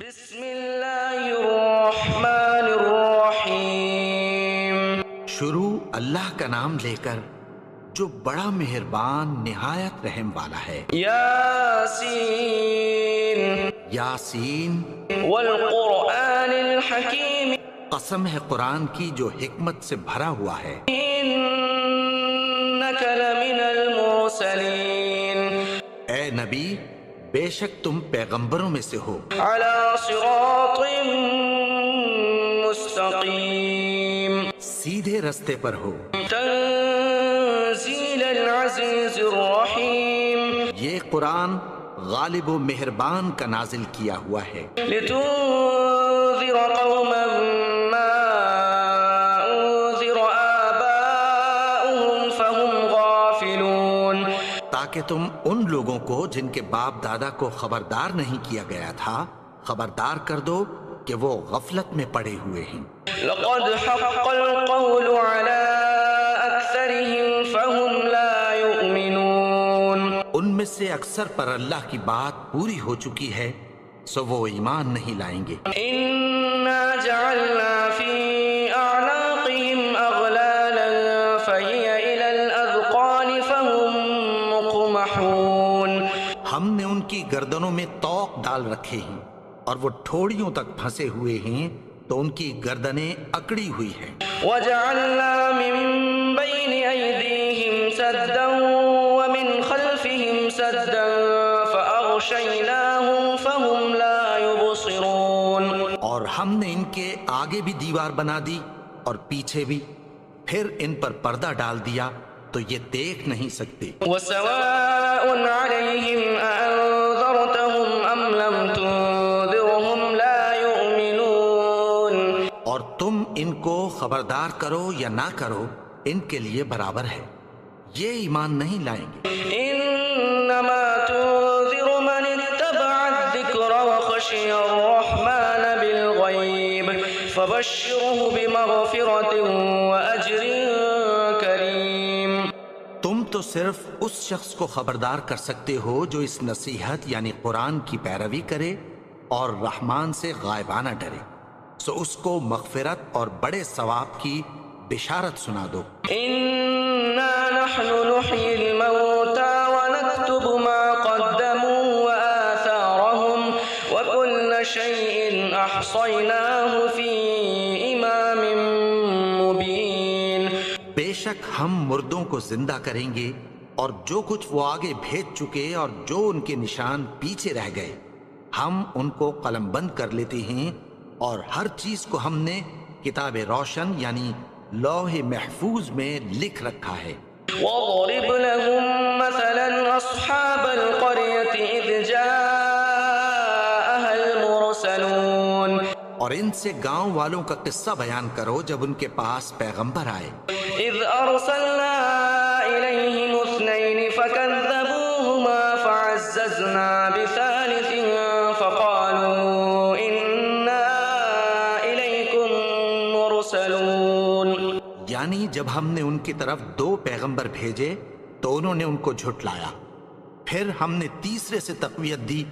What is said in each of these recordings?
بسم اللہ الرحمن الرحیم۔ شروع اللہ کا نام لے کر جو بڑا مہربان نہایت رحم والا ہے۔ یاسین یاسین، والقرآن الحکیم، قسم ہے قرآن کی جو حکمت سے بھرا ہوا ہے۔ انک لمن المرسلین، اے نبی، بے شک تم پیغمبروں میں سے ہو، علی صراط مستقیم، سیدھے رستے پر ہو۔ تنزیل العزیز الرحیم، یہ قرآن غالب و مہربان کا نازل کیا ہوا ہے، لتنذر قوما ما انذر آباؤهم فهم غافلون، تاکہ تم ان لوگوں کو جن کے باپ دادا کو خبردار نہیں کیا گیا تھا خبردار کر دو کہ وہ غفلت میں پڑے ہوئے ہیں۔ لقد حق القول على اکثرهم فهم لا يؤمنون، ان میں سے اکثر پر اللہ کی بات پوری ہو چکی ہے سو وہ ایمان نہیں لائیں گے۔ انا جعلنا في اعناقهم اغلالا فهي الى الاذقان فهم مقمحون، ہم نے ان کی گردنوں میں طوق ڈال رکھے ہیں اور وہ ٹھوڑیوں تک پھنسے ہوئے ہیں تو ان کی گردنیں اکڑی ہوئی ہیں۔ وجعلنا من بين ايديهم سدا ومن خلفهم سدا فاغشيناهم فهم لا يبصرون، اور ہم نے ان کے آگے بھی دیوار بنا دی اور پیچھے بھی، پھر ان پر پردہ ڈال دیا تو یہ دیکھ نہیں سکتے۔ وسواء عليهم أأنذرتهم أم لم تنذرهم لا يؤمنون، اور تم ان کو خبردار کرو یا نہ کرو ان کے لیے برابر ہے، یہ ایمان نہیں لائیں گے۔ إنما تنذر من اتبع الذكر وخشي الرحمن بالغيب فبشره بمغفرة وأجر كريم، تم تو صرف اس شخص کو خبردار کر سکتے ہو جو اس نصیحت یعنی قرآن کی پیروی کرے اور رحمان سے غائبانہ ڈرے، سو اس کو مغفرت اور بڑے ثواب کی بشارت سنا دو۔ إنا نحن نحيي الموتى ونكتب ما قدموا وآثارهم وكل شيء أحصيناه في إمام مبين، بے شک ہم مردوں کو زندہ کریں گے اور جو کچھ وہ آگے بھیج چکے اور جو ان کے نشان پیچھے رہ گئے ہم ان کو قلم بند کر لیتے ہیں، اور ہر چیز کو ہم نے کتاب روشن یعنی لوح محفوظ میں لکھ رکھا ہے۔ واضرب لهم مثلا أصحاب القرية إذ جاءها المرسلون، اور ان سے گاؤں والوں کا قصہ بیان کرو جب ان کے پاس پیغمبر آئے۔ إذ أرسلنا إليهم اثنين فكذبوهما فعززنا بثالث فقالوا إنا إليكم مرسلون، یعنی جب ہم نے ان کی طرف دو پیغمبر بھیجے تو انہوں نے ان کو جھٹلایا، پھر ہم نے تیسرے سے تقویت دی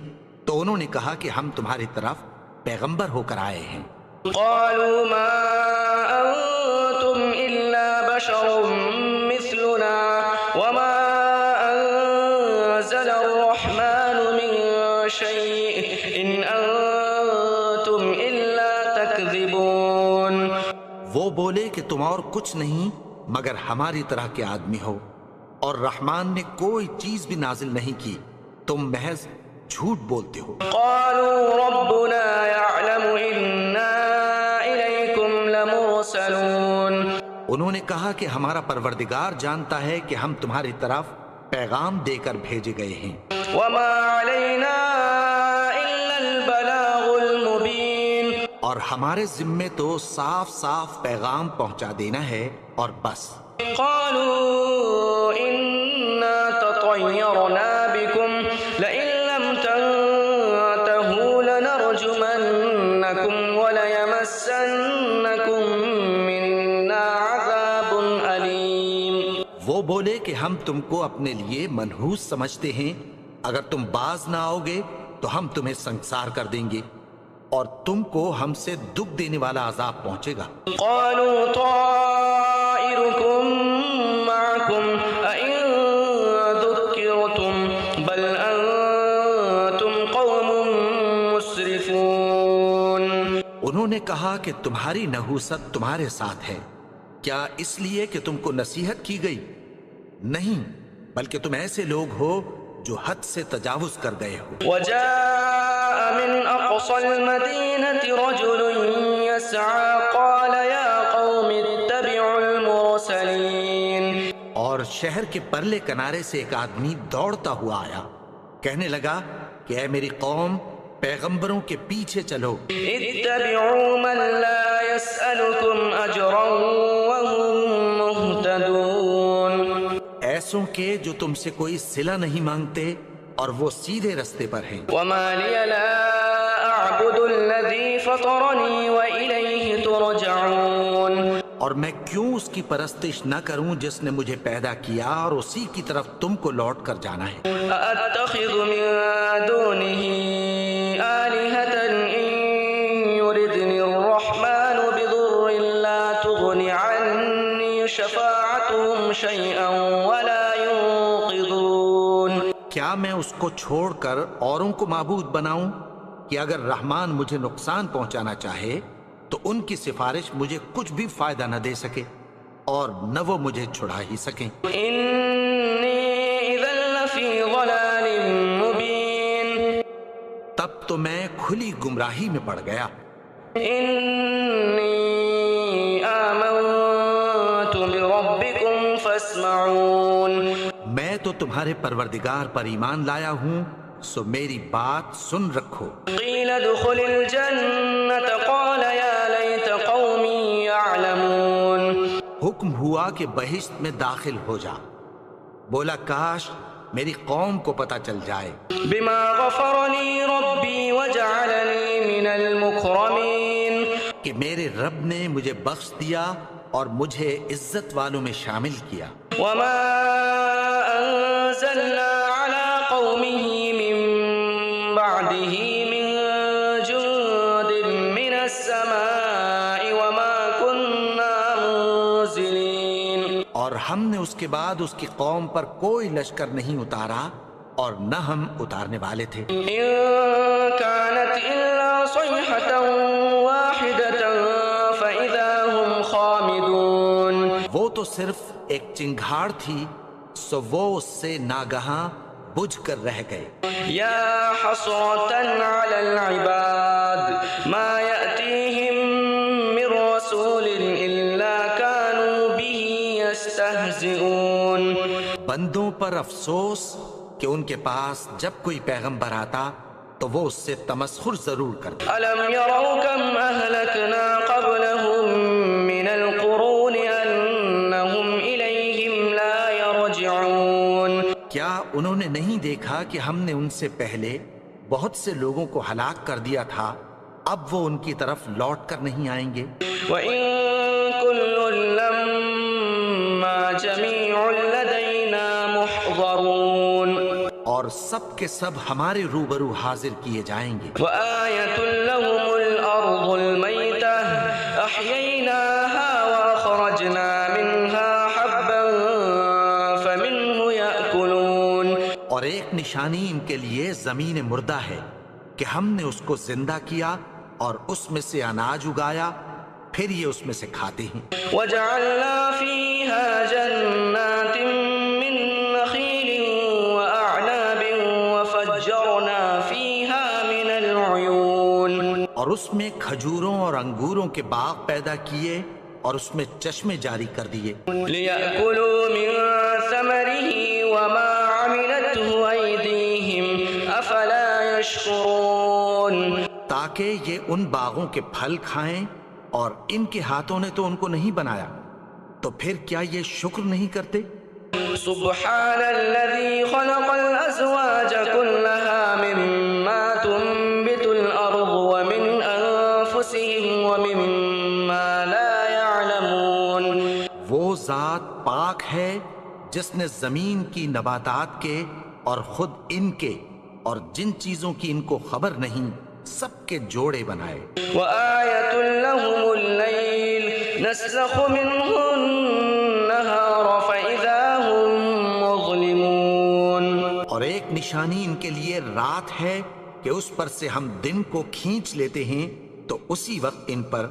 تو انہوں نے کہا کہ ہم تمہاری طرف پیغمبر ہو کر آئے ہیں۔ قالوا ما أنتم إلا بشر مثلنا وما أنزل الرحمن من شيء إن أنتم إلا تكذبون، وہ بولے کہ تم اور کچھ نہیں مگر ہماری طرح کے آدمی ہو، اور رحمان نے کوئی چیز بھی نازل نہیں کی، تم محض جھوٹ بولتے ہو۔ قالوا ربنا يعلم إنا إليكم لمرسلون، انہوں نے کہا کہ ہمارا پروردگار جانتا ہے کہ ہم تمہاری طرف پیغام دے کر بھیجے گئے ہیں، وما علينا إلا البلاغ المبين، اور ہمارے ذمے تو صاف صاف پیغام پہنچا دینا ہے اور بس۔ قالوا إنا تطيرنا بكم لئن لم تنتهوا لنرجمنكم وليمسنكم منا عذاب أليم، وہ بولے کہ ہم تم کو اپنے لیے منحوس سمجھتے ہیں، اگر تم باز نہ آؤ گے تو ہم تمہیں سنسار کر دیں گے اور تم کو ہم سے دکھ دینے والا عذاب پہنچے گا۔ قالوا طائركم معكم أئن ذكرتم بل أنتم قوم مسرفون۔ انہوں نے کہا کہ تمہاری نحوست تمہارے ساتھ ہے، کیا اس لیے کہ تم کو نصیحت کی گئی؟ نہیں، بلکہ تم ایسے لوگ ہو جو حد سے تجاوز کر گئے ہو۔ وجاء من أقصى المدينة رجل يسعى قال يا قوم اتبعوا المرسلين۔ اور شہر کے پرلے کنارے سے ایک آدمی دوڑتا ہوا آیا، کہنے لگا کہ اے میری قوم، پیغمبروں کے پیچھے چلو۔ اتبعوا من لا يسألكم أجرا وهم مهتدون۔ ایسوں کے جو تم سے کوئی صلہ نہیں مانگتے اور وہ سیدھے رستے پر ہیں۔ وما لي لا أعبد الذي فطرني وإليه ترجعون۔ اور میں کیوں اس کی پرستش نہ کروں جس نے مجھے پیدا کیا اور اسی کی طرف تم کو لوٹ کر جانا ہے۔ أأتخذ من دونه آلهة إن يردني الرحمن بضر لا تغن عني شفاعتهم شيئا ولا ينقذون۔ کیا میں اس کو چھوڑ کر اوروں کو معبود بناؤں کہ اگر رحمان مجھے نقصان پہنچانا چاہے تو ان کی سفارش مجھے کچھ بھی فائدہ نہ دے سکے اور نہ وہ مجھے چھڑا ہی سکیں۔ إني إذا لفي ضلال مبين۔ تب تو میں کھلی گمراہی میں پڑ گیا۔ إني آمنت بربكم فاسمعون۔ میں تو تمہارے پروردگار پر ایمان لایا ہوں، سو میری بات سن رکھو۔ قيل ادخل الجنة قال يا ليت قومي يعلمون۔ حکم ہوا کہ بہشت میں داخل ہو جا، بولا کاش میری قوم کو پتہ چل جائے۔ بما غفر لي ربي وجعلني من المكرمين۔ کہ میرے رب نے مجھے بخش دیا اور مجھے عزت والوں میں شامل کیا۔ وما أنزلنا على قومه من بعده من جند من السماء وما كنا منزلين۔ اور ہم نے اس کے بعد اس کی قوم پر کوئی لشکر نہیں اتارا اور نہ ہم اتارنے والے تھے۔ إن كانت إلا صيحة واحدة فإذا هم خامدون۔ وہ تو صرف ایک چنگھاڑ تھی، سو وہ اس سے ناگہاں بجھ کر رہ گئے۔ يا حسرة على العباد ما يأتيهم من رسول إلا كانوا به يستهزئون۔ بندوں پر افسوس کہ ان کے پاس جب کوئی پیغمبر آتا تو وہ اس سے تمسخر ضرور کرتے۔ ألم يروا كم أهلكنا قبلهم من القرون أنهم إليهم لا يرجعون۔ کیا انہوں نے نہیں دیکھا کہ ہم نے ان سے پہلے بہت سے لوگوں کو ہلاک کر دیا تھا، اب وہ ان کی طرف لوٹ کر نہیں آئیں گے؟ وإن كل لما جميع لدينا محضرون۔ اور سب کے سب ہمارے روبرو حاضر کیے جائیں گے۔ وآية لهم الأرض الميتة أحييناها وأخرجنا منها حبا فمنه يأكلون۔ اور ایک نشانی ان کے لیے زمین مردہ ہے کہ ہم نے اس کو زندہ کیا اور اس میں سے اناج اگایا، پھر یہ اس میں سے کھاتے ہیں۔ وجعلنا فيها جنات من نخيل وأعناب وفجرنا فيها من العيون۔ اور اس میں کھجوروں اور انگوروں کے باغ پیدا کیے اور اس میں چشمے جاری کر دیے۔ ليأكلوا من ثمره وما عملته أيديهم أفلا يشكرون۔ تاکہ یہ ان باغوں کے پھل کھائیں اور ان کے ہاتھوں نے تو ان کو نہیں بنایا، تو پھر کیا یہ شکر نہیں کرتے؟ سبحان الذي خلق الأزواج كلها مما تنبت الأرض ومن أنفسهم ومما لا يعلمون۔ وہ ذات پاک ہے جس نے زمین کی نباتات کے اور خود ان کے اور جن چیزوں کی ان کو خبر نہیں سب کے جوڑے بنائے۔ وآية لهم الليل نسلخ منه النهار فإذا هم مظلمون، اور ایک نشانی ان کے لیے رات ہے کہ اس پر سے ہم دن کو کھینچ لیتے ہیں تو اسی وقت ان پر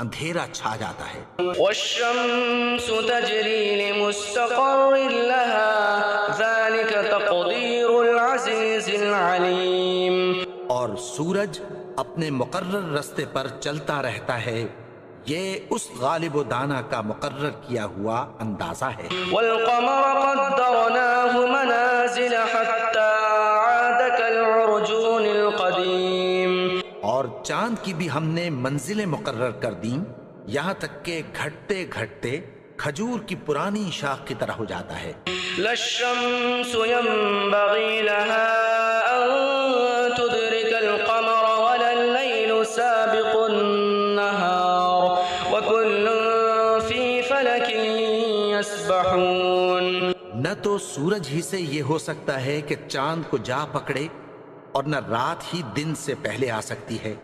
اندھیرا چھا جاتا ہے۔ والشمس تجري لمستقر لها ذلك تقدير العزيز العليم، اور سورج اپنے مقرر رستے پر چلتا رہتا ہے، یہ اس غالب و دانا کا مقرر کیا ہوا اندازہ ہے۔ والقمر قدرناه منازل حتى عاد كالعرجون القديم، اور چاند کی بھی ہم نے منزلیں مقرر کر دیں یہاں تک کہ گھٹتے گھٹتے کھجور کی پرانی شاخ کی طرح ہو جاتا ہے۔ لا الشمس ينبغي لها أن تدرك القمر ولا الليل سابق النهار وكل في فلك يسبحون، نہ تو سورج ہی سے یہ ہو سکتا ہے کہ چاند کو جا پکڑے اور نہ رات ہی دن سے پہلے آ سکتی ہے،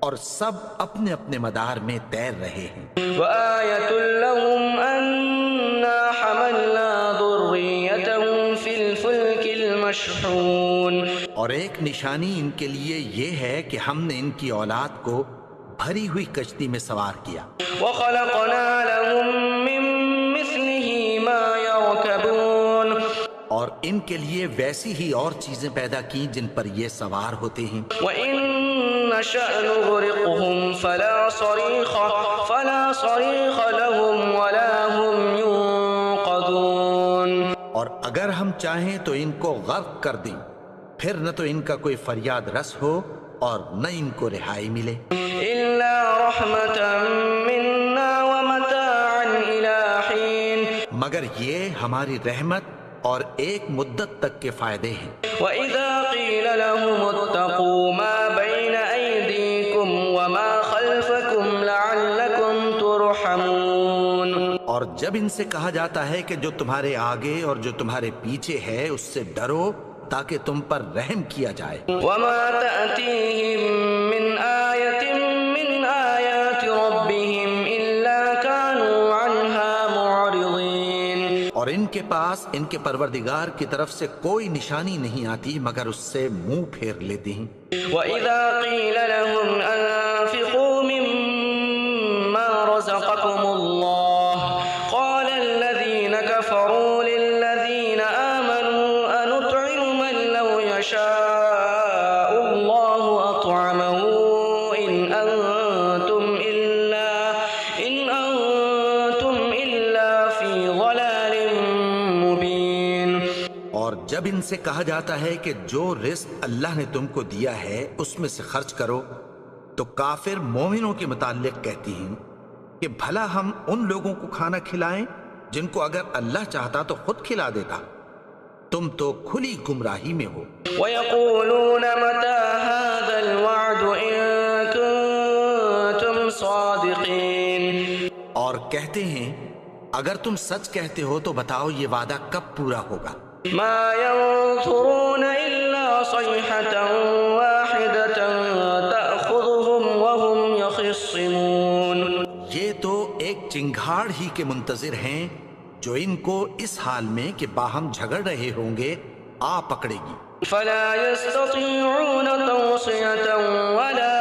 اور سب اپنے اپنے مدار میں تیر رہے ہیں۔ وآية لهم أنا حملنا ذريتهم في الفلك المشحون، اور ایک نشانی ان کے لیے یہ ہے کہ ہم نے ان کی اولاد کو بھری ہوئی کشتی میں سوار کیا، وخلقنا لهم من مثله ما يركبون، اور ان کے لیے ویسی ہی اور چیزیں پیدا کی جن پر یہ سوار ہوتے ہیں۔ وإن نشأ نغرقهم فلا صريخ لهم ولا هم ينقذون، اور اگر ہم چاہیں تو ان کو غرق کر دیں، پھر نہ تو ان کا کوئی فریاد رس ہو اور نہ ان کو رہائی ملے۔ إلا رحمة منا ومتاعا إلى حين، مگر یہ ہماری رحمت اور ایک مدت تک کے فائدے ہیں۔ وإذا قيل لهم اتقوا ما بين أيديكم وما خلفكم لعلكم ترحمون، اور جب ان سے کہا جاتا ہے کہ جو تمہارے آگے اور جو تمہارے پیچھے ہے اس سے ڈرو تاکہ تم پر رحم کیا جائے۔ وما تأتيهم من آية من آيات ربهم إلا كانوا عنها معرضين، اور ان کے پاس ان کے پروردگار کی طرف سے کوئی نشانی نہیں آتی مگر اس سے منہ پھیر لیتے ہیں۔ وإذا قيل لهم أنفقوا مما رزقكم الله قال الذين كفروا للذين آمنوا أنطعم من لو يشاء الله أطعمه إن أنتم إلا في ضلال مبين، اور جب ان سے کہا جاتا ہے کہ جو رزق اللہ نے تم کو دیا ہے اس میں سے خرچ کرو تو کافر مومنوں کے متعلق کہتی ہیں کہ بھلا ہم ان لوگوں کو کھانا کھلائیں جن کو اگر اللہ چاہتا تو خود کھلا دیتا، تم تو کھلی گمراہی میں ہو۔ ويقولون متى هذا الوعد إن كنتم صادقين، اور کہتے ہیں اگر تم سچ کہتے ہو تو بتاؤ یہ وعدہ کب پورا ہوگا۔ ما ينظرون إلا صيحة واحدة تأخذهم وهم يخصمون، یہ تو ایک چنگھاڑ ہی کے منتظر ہیں جو ان کو اس حال میں کہ باہم جھگڑ رہے ہوں گے آ پکڑے گی۔ فلا يستطيعون توصية ولا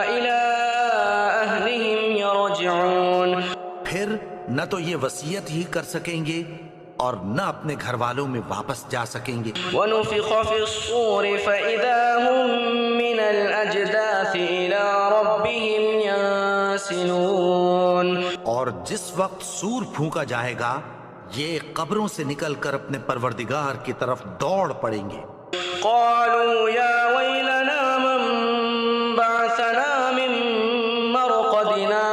إلى أهلهم يرجعون، پھر نہ تو یہ وصیت ہی کر سکیں گے اور نہ اپنے گھر والوں میں واپس جا سکیں گے۔ ونفخ في الصور فإذا هم من الأجداث إلى ربهم ينسلون، اور جس وقت سور پھونکا جائے گا یہ قبروں سے نکل کر اپنے پروردگار کی طرف دوڑ پڑیں گے۔ قالوا يا ويلنا من بعثنا من مرقدنا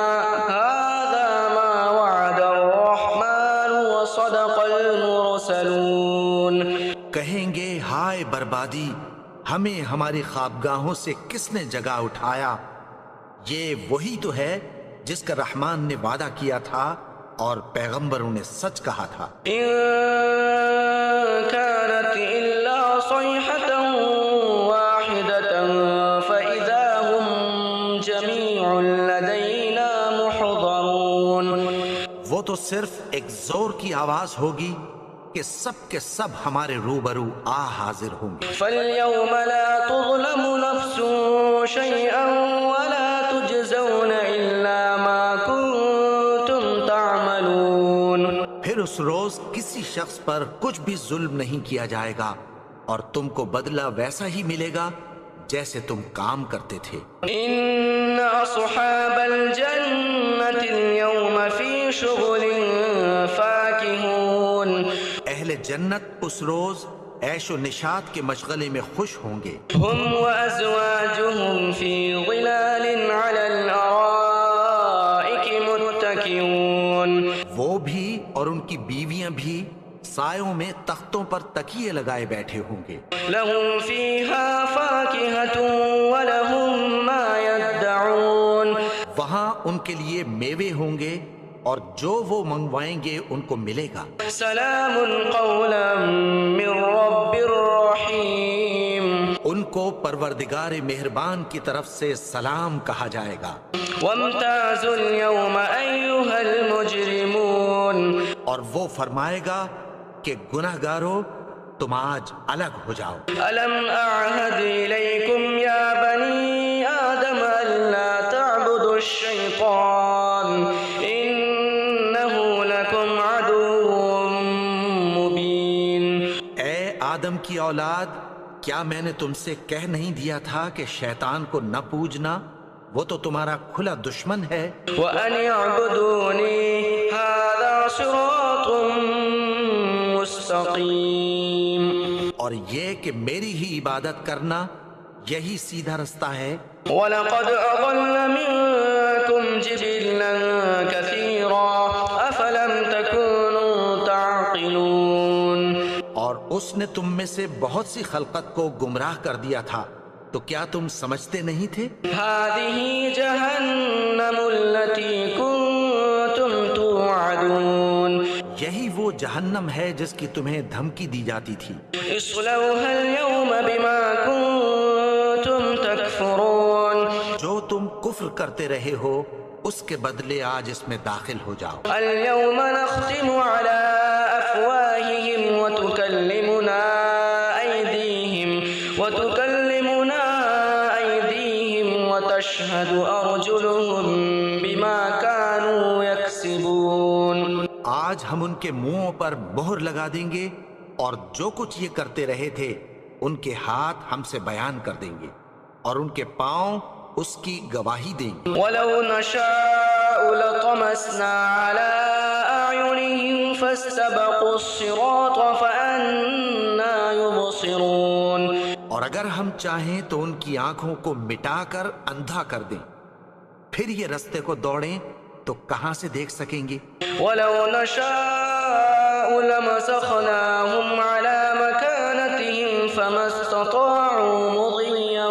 هذا ما وعد الرحمن وصدق المرسلون، کہیں گے ہائے بربادی، ہمیں ہماری خوابگاہوں سے کس نے جگا اٹھایا، یہ وہی تو ہے جس کا رحمان نے وعدہ کیا تھا اور پیغمبروں نے سچ کہا تھا۔ إن كانت إلا صيحة واحدة تو صرف ایک زور کی آواز ہوگی کہ سب کے سب ہمارے روبرو حاضر ہوں گے۔ فَالْيَوْمَ لَا تُظْلَمُ نَفْسٌ شَيْئًا وَلَا تُجْزَوْنَ إِلَّا مَا كُنتُمْ تَعْمَلُونَ۔ پھر اس روز کسی شخص پر کچھ بھی ظلم نہیں کیا جائے گا اور تم کو بدلہ ویسا ہی ملے گا جیسے تم کام کرتے تھے۔ إِنَّ أَصْحَابَ الْجَنَّةِ الْيَوْمَ فِي شُغُلٍ فَاكِهُونَ۔ اہل جنت اس روز عیش و نشاط کے مشغلے میں خوش ہوں گے۔ هُمْ وَأَزْوَاجُهُمْ فِي ظِلَالٍ عَلَى الْأَرَائِكِ مُتَّكِئُونَ۔ وہ بھی اور ان کی بیویاں بھی سایوں میں تختوں پر تکیے لگائے بیٹھے ہوں گے۔ لَهُمْ فِيهَا فَاكِهَةٌ وَلَهُمْ مَا يَدَّعُونَ۔ وہاں ان کے لیے میوے ہوں گے اور جو وہ منگوائیں گے ان کو ملے گا۔ سلام قولا من رب الرحیم۔ ان کو پروردگار مہربان کی طرف سے سلام کہا جائے گا۔ وامتازوا اليوم ایھا المجرمون۔ اور وہ فرمائے گا کہ گناہگارو تم آج الگ ہو جاؤ۔ الم اعہد الیکم یا بنی آدم الا تعبدوا الشیطان انہ لکم عدو مبین۔ اے آدم کی اولاد، کیا میں نے تم سے کہہ نہیں دیا تھا کہ شیطان کو نہ پوجنا؟ وہ تو تمہارا کھلا دشمن ہے۔ وَأَنِ اعْبُدُونِي هَذَا صِرَاطٌ مُسْتَقِيمٌ۔ اور یہ کہ میری ہی عبادت کرنا یہی سیدھا رستہ ہے۔ وَلَقَدْ أَضَلَّ مِنكُمْ جِبِلًّا كَثِيرًا أَفَلَمْ تَكُونُوا تَعْقِلُونَ۔ اور اس نے تم میں سے بہت سی خلقت کو گمراہ کر دیا تھا، تو کیا تم سمجھتے نہیں تھے؟ هَذِهِ جَهَنَّمُ الَّتِي كُنتُمْ تُوعَدُونَ۔ یہی وہ جہنم ہے جس کی تمہیں دھمکی دی جاتی تھی۔ اصْلَوْهَا الْيَوْمَ بِمَا كُنتُمْ تَكْفُرُونَ۔ جو تم کفر کرتے رہے ہو اس کے بدلے آج اس میں داخل ہو جاؤ۔ الْيَوْمَ نَخْتِمُ عَلَىٰ أَفْوَاهِهِمْ وَتُكَلِّمُنَا أَيْدِيهِمْ وَتَشْهَدُ أَرْجُلُهُم بِمَا كَانُوا يَكْسِبُونَ۔ آج ہم ان کے منہوں پر مہر لگا دیں گے اور جو کچھ یہ کرتے رہے تھے ان کے ہاتھ ہم سے بیان کر دیں گے اور ان کے پاؤں اس کی گواہی دیں گے۔ وَلَوْ نَشَاءُ لَطَمَسْنَا عَلَىٰ أَعْيُنِهِمْ فَاسْتَبَقُوا الصِّرَاطَ فَأَنَّىٰ يُبْصِرُونَ۔ اور اگر ہم چاہیں تو ان کی آنکھوں کو مٹا کر اندھا کر دیں، پھر یہ رستے کو دوڑیں تو کہاں سے دیکھ سکیں گے؟ وَلَوْ نَشَاءُ لَمَسَخْنَاهُمْ عَلَىٰ مَكَانَتِهِمْ فَمَا اسْتَطَاعُوا مُضِيًّا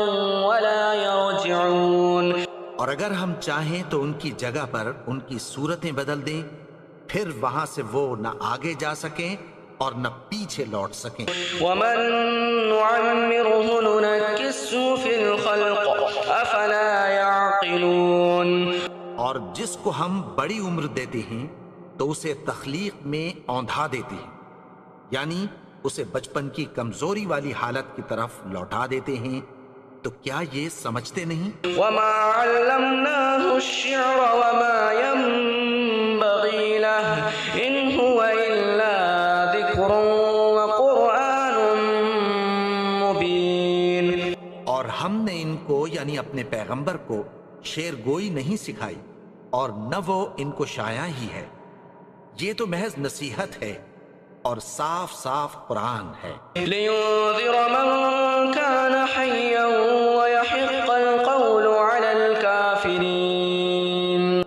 وَلَا يَرْجِعُونَ۔ اور اگر ہم چاہیں تو ان کی جگہ پر ان کی صورتیں بدل دیں، پھر وہاں سے وہ نہ آگے جا سکیں اور نہ پیچھے لوٹ سکیں۔ وَمَن نُّعَمِّرْهُ نُنَكِّسْهُ فِي الْخَلْقِ أَفَلَا يَعْقِلُونَ۔ اور جس کو ہم بڑی عمر دیتے ہیں تو اسے تخلیق میں اوندھا دیتے ہیں، یعنی اسے بچپن کی کمزوری والی حالت کی طرف لوٹا دیتے ہیں، تو کیا یہ سمجھتے نہیں؟ وَمَا عَلَّمْنَاهُ الشِّعْرَ وَمَا يَنبَغِي لَهُ إِنْ هُوَ إِلَّا ذِكْرٌ وَقُرْآنٌ مُبِينٌ۔ اور ہم نے ان کو یعنی اپنے پیغمبر کو شعر گوئی نہیں سکھائی اور نہ وہ ان کو شایع ہی ہے، یہ تو محض نصیحت ہے اور صاف صاف قرآن ہے۔ لِيُنذِرَ مَن كَانَ حَيًّا وَيَحِقَّ الْقَوْلُ عَلَى الْكَافِرِينَ۔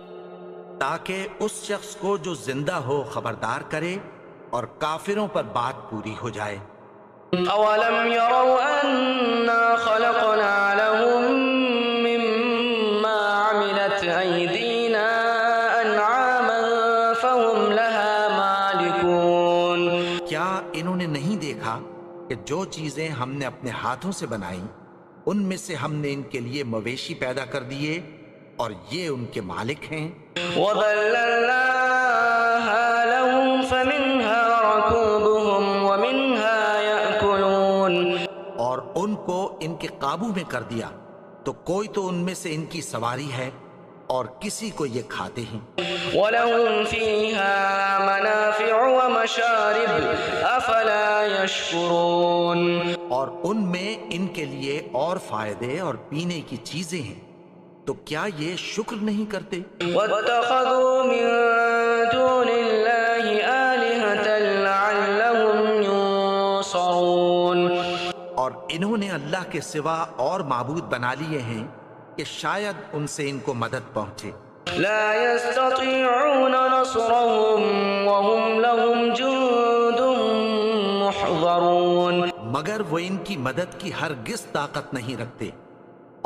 تاکہ اس شخص کو جو زندہ ہو خبردار کرے اور کافروں پر بات پوری ہو جائے۔ أَوَلَمْ يَرَوْا أَنَّا خَلَقْنَا لَهُم مِّمَّا عَمِلَتْ أَيْدِينَا أَنْعَامًا فَهُمْ لَهَا مَالِكُونَ۔ کیا انہوں نے نہیں دیکھا کہ جو چیزیں ہم نے اپنے ہاتھوں سے بنائیں ان میں سے ہم نے ان کے لیے مویشی پیدا کر دیے اور یہ ان کے مالک ہیں۔ وَذَلَّلْنَاهَا لَهُمْ فَمِنْهَا رَكُوبُهُمْ وَمِنْهَا يَأْكُلُونَ، اور ان کو ان کے قابو میں کر دیا، تو کوئی تو ان میں سے ان کی سواری ہے اور کسی کو یہ کھاتے ہیں۔ وَلَهُمْ فِيهَا مَنَافِعُ وَمَشَارِبُ أَفَلَا يَشْكُرُونَ، اور ان میں ان کے لیے اور فائدے اور پینے کی چیزیں ہیں، تو کیا یہ شکر نہیں کرتے؟ وَاتَّخَذُوا مِن دُونِ اللَّهِ آلِهَةً لَعَلَّهُمْ يُنصَرُونَ، اور انہوں نے اللہ کے سوا اور معبود بنا لیے ہیں کہ شاید ان سے ان کو مدد پہنچے۔ لا يستطيعون نصرهم وهم لهم جند محضرون، مگر وہ ان کی مدد کی ہرگز طاقت نہیں رکھتے،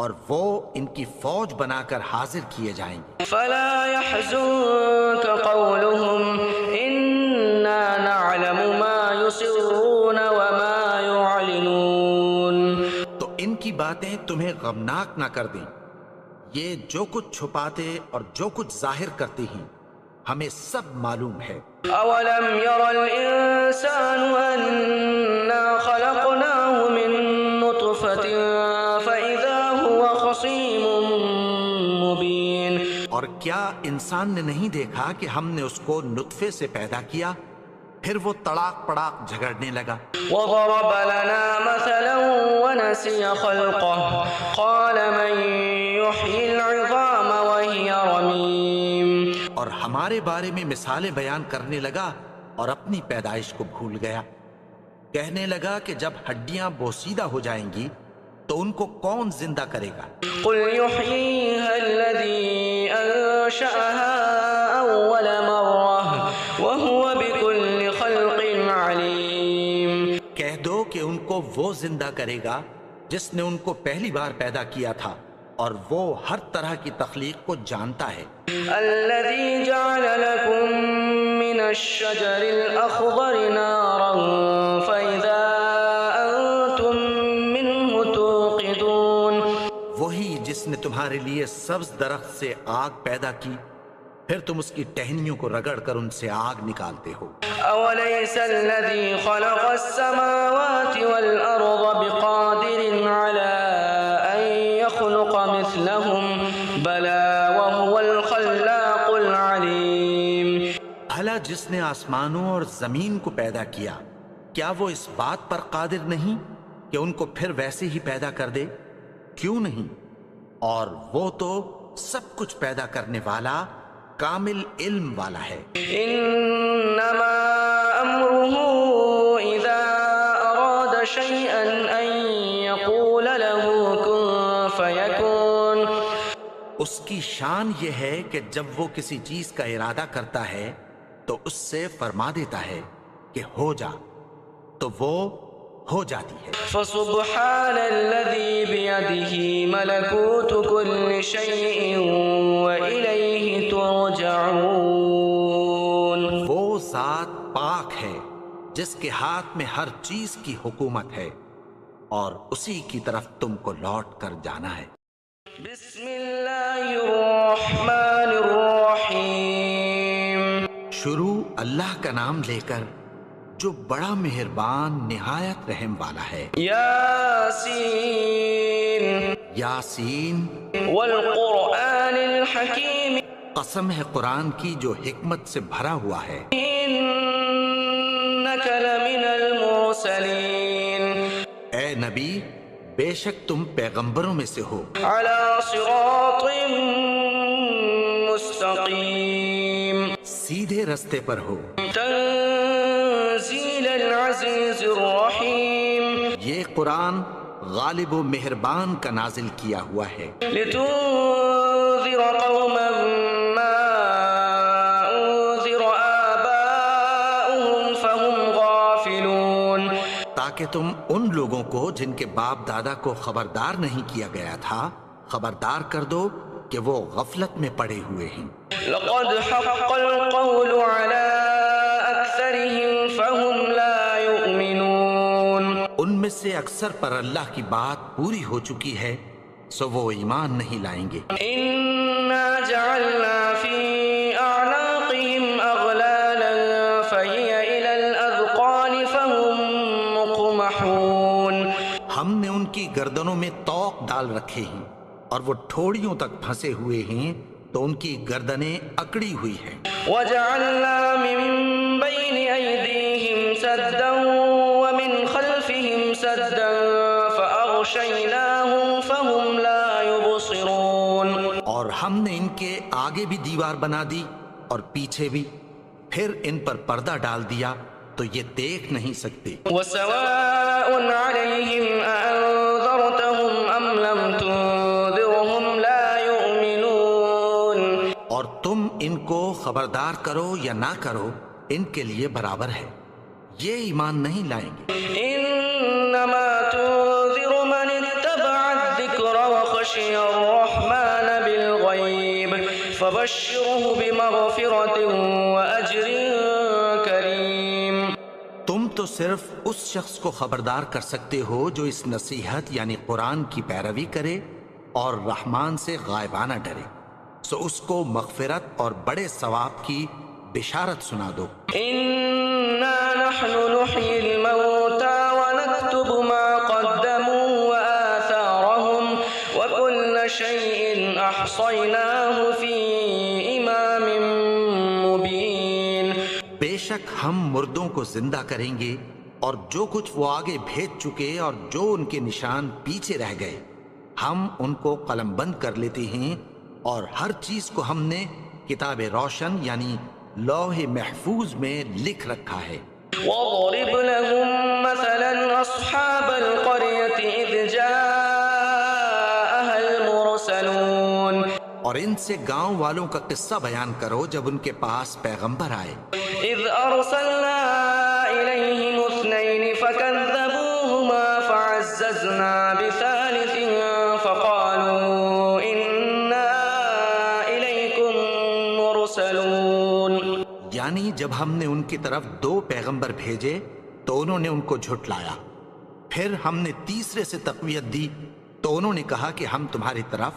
اور وہ ان کی فوج بنا کر حاضر کیے جائیں گے۔ فلا يحزنك قولهم إنا نعلم ما يسرون وما يعلنون، تو ان کی باتیں تمہیں غمناک نہ کر دیں، یہ جو کچھ چھپاتے اور جو کچھ ظاہر کرتے ہیں ہمیں سب معلوم ہے۔ أولم ير الإنسان أنا خلقناه من نطفة فإذا هو خصيم مبين، اور کیا انسان نے نہیں دیکھا کہ ہم نے اس کو نطفے سے پیدا کیا، پھر وہ تڑاک پڑاک جھگڑنے لگا۔ وضرب لنا مثلا ونسي خلقه قال من يحيي العظام وهي رميم، اور ہمارے بارے میں مثالیں بیان کرنے لگا اور اپني پیدائش کو بھول گیا۔ کہنے لگا کہ جب ہڈیاں بوسیدہ ہو جائیں گی تو ان کو کون زندہ کرے گا؟ قل يحييها الذي أنشأها أول مرة وهو بكل خلق عليم، کہہ دو کہ ان کو وہ زندہ کرے گا جس نے ان کو پہلی بار پیدا کیا تھا، اور وہ ہر طرح کی تخلیق کو جانتا ہے۔ الذي جعل لكم من الشجر الأخضر نارا فإذا أنتم منه توقدون، وہی جس نے تمہارے لیے سبز درخت سے آگ پیدا کی، پھر تم اس کی ٹہنیوں کو رگڑ کر ان سے آگ نکالتے ہو۔ أوليس الذي خلق السماوات والأرض بقادر على أن يخلق مثلهم بلى وهو الخلاق العليم، بھلا جس نے آسمانوں اور زمین کو پیدا کیا، کیا وہ اس بات پر قادر نہیں کہ ان کو پھر ویسے ہی پیدا کر دے؟ کیوں نہیں؟ اور وہ تو سب کچھ پیدا کرنے والا، کامل علم والا ہے۔ إنما أمره إذا أراد شيئا أن يقول له كن فيكون، اس کی شان یہ ہے کہ جب وہ کسی چیز کا ارادہ کرتا ہے تو اس سے فرما دیتا ہے کہ ہو جا، تو وہ ہو جاتی ہے۔ فسبحان الذي بيده ملكوت كل شيء وإليه ترجعون، وہ ذات پاک ہے جس کے ہاتھ میں ہر چیز کی حکومت ہے، اور اسی کی طرف تم کو لوٹ کر جانا ہے۔ بسم اللہ الرحمن الرحیم، شروع اللہ کا نام لے کر جو بڑا مہربان نہایت رحم والا ہے۔ یاسین، یاسین، والقرآن الحکیم، قسم ہے قرآن کی جو حکمت سے بھرا ہوا ہے۔ انک لمن المرسلین، اے نبی، بے شک تم پیغمبروں میں سے ہو، علی صراط مستقیم، سیدھے رستے پر ہو۔ تنزیل العزیز الرحیم، یہ قرآن غالب و مہربان کا نازل کیا ہوا ہے، لتنذر قوما ما انذر آباؤهم فهم غافلون، تاکہ تم ان لوگوں کو جن کے باپ دادا کو خبردار نہیں کیا گیا تھا خبردار کر دو کہ وہ غفلت میں پڑے ہوئے ہیں۔ لقد حق القول على أكثرهم فهم لا يؤمنون، ان میں سے اکثر پر اللہ کی بات پوری ہو چکی ہے، سو وہ ایمان نہیں لائیں گے۔ إن إنا جعلنا في أعناقهم أغلالا فهي إلى الأذقان فهم مقمحون. ہم نے ان کی گردنوں میں طوق ڈال رکھے ہیں اور وہ ٹھوڑیوں تک پھنسے ہوئے ہیں تو ان کی گردنیں اکڑی ہوئی ہیں. وجعلنا من بين أيديهم سدا ومن خلفهم سدا فأغشيناهم فهم لا يبصرون. اور ہم نے ان کے آگے بھی دیوار بنا دی اور پیچھے بھی، پھر ان پر پردہ ڈال دیا تو یہ دیکھ نہیں سکتے. وسواء عليهم أأنذرتهم أم لم تنذرهم لا يؤمنون. اور تم ان کو خبردار کرو یا نہ کرو ان کے لیے برابر ہے، یہ ایمان نہیں لائیں گے. إنما تنذر من اتبع الذكر وخشي الرحمن بالغيب فبشره بمغفرة وأجر كريم. تم تو صرف اس شخص کو خبردار کر سکتے ہو جو اس نصیحت یعنی قرآن کی پیروی کرے اور رحمان سے غائبانہ ڈرے، سو اس کو مغفرت اور بڑے ثواب کی بشارت سنا دو. إنا نحن نحيي الموتى ونكتب ما قدموا وآثارهم وكل شيء أحصيناه في إمام مبين. بے شک ہم مردوں کو زندہ کریں گے اور جو کچھ وہ آگے بھیج چکے اور جو ان کے نشان پیچھے رہ گئے ہم ان کو قلم بند کر لیتے ہیں، اور ہر چیز کو ہم نے کتاب روشن یعنی لوح محفوظ میں لکھ رکھا ہے. وَاضْرِبْ لَهُمْ مَثَلًا أَصْحَابَ الْقَرْيَةِ إِذْ جَاءَهَا الْمُرْسَلُونَ. اور ان سے گاؤں والوں کا قصہ بیان کرو جب ان کے پاس پیغمبر آئے. إِذْ أَرْسَلْنَا إِلَيْهِمُ اثْنَيْنِ فَكَذَّبُوهُمَا فَعَزَّزْنَا بِثَالِثٍ فَقَالُوا إِنَّا إِلَيْكُمْ مُرْسَلُونَ. یعنی جب ہم نے ان کی طرف 2 پیغمبر بھیجے تو انہوں نے ان کو جھٹلایا، پھر ہم نے تیسرے سے تقویت دی تو انہوں نے کہا کہ ہم تمہاری طرف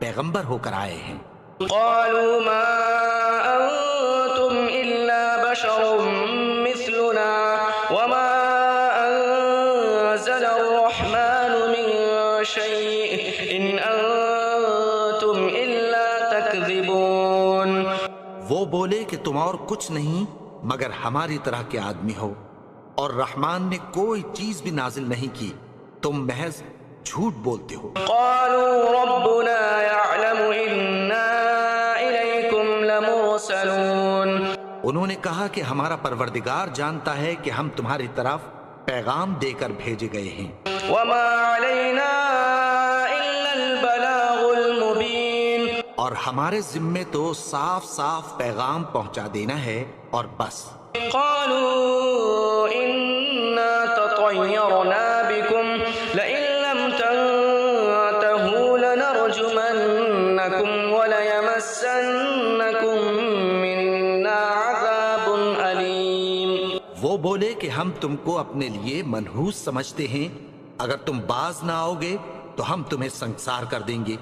پیغمبر ہو کر آئے ہیں. قالوا ما أنتم إلا بشر مثلنا وما أنزل الرحمن من شيء إن أنتم إلا تكذبون. وہ بولے کہ تم اور کچھ نہیں مگر ہماری طرح کے آدمی ہو، اور رحمان نے کوئی چیز بھی نازل نہیں کی، تم محض جھوٹ بولتے ہو. قالوا ربنا يعلم إنا إليكم لمرسلون. انہوں نے کہا کہ ہمارا پروردگار جانتا ہے کہ ہم تمہاری طرف پیغام دے کر بھیجے گئے ہیں. وما علينا إلا البلاغ المبين. اور ہمارے ذمے تو صاف صاف پیغام پہنچا دینا ہے اور بس. قالوا إنا تطيرنا بكم لئن لم تنتهوا لنرجمنكم وليمسنكم منا عذاب أليم. وہ بولے کہ ہم تم کو اپنے لیے منحوس سمجھتے ہیں، اگر تم باز نہ آؤ گے تو ہم تمہیں سنسار کر دیں گے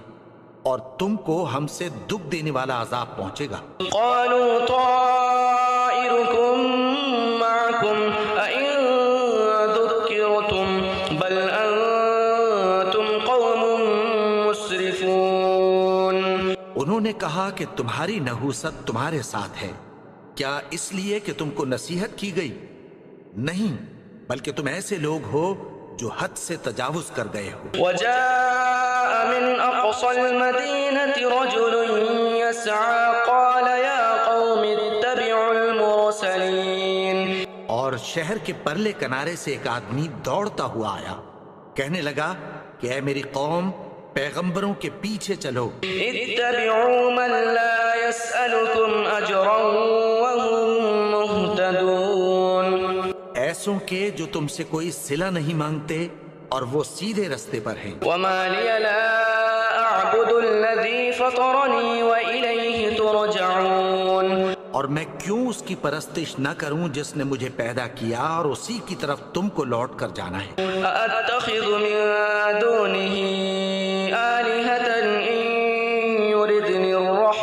اور تم کو ہم سے دکھ دینے والا عذاب پہنچے گا. قالوا طائركم معكم أئن ذكرتم بل أنتم قوم مسرفون. انہوں نے کہا کہ تمہاری نحوست تمہارے ساتھ ہے، کیا اس لیے کہ تم کو نصیحت کی گئی؟ نہیں، بلکہ تم ایسے لوگ ہو جو حد سے تجاوز کر گئے ہو. وجاء من أقصى المدينة رجل يسعى قال يا قوم اتبعوا المرسلين. اور شہر کے پرلے کنارے سے ایک آدمی دوڑتا ہوا آیا، کہنے لگا کہ اے میری قوم، پیغمبروں کے پیچھے چلو. اتبعوا من لا يسألكم أجرا وهم مهتدون. ایسوں کے جو تم سے کوئی صلہ نہیں مانگتے اور وہ سیدھے رستے پر ہیں. وما لي لا أعبد الذي فطرني وإليه ترجعون. اور میں کیوں اس کی پرستش نہ کروں جس نے مجھے پیدا کیا اور اسی کی طرف تم کو لوٹ کر جانا ہے. أأتخذ من دونه آلهة إن يردني الرحمن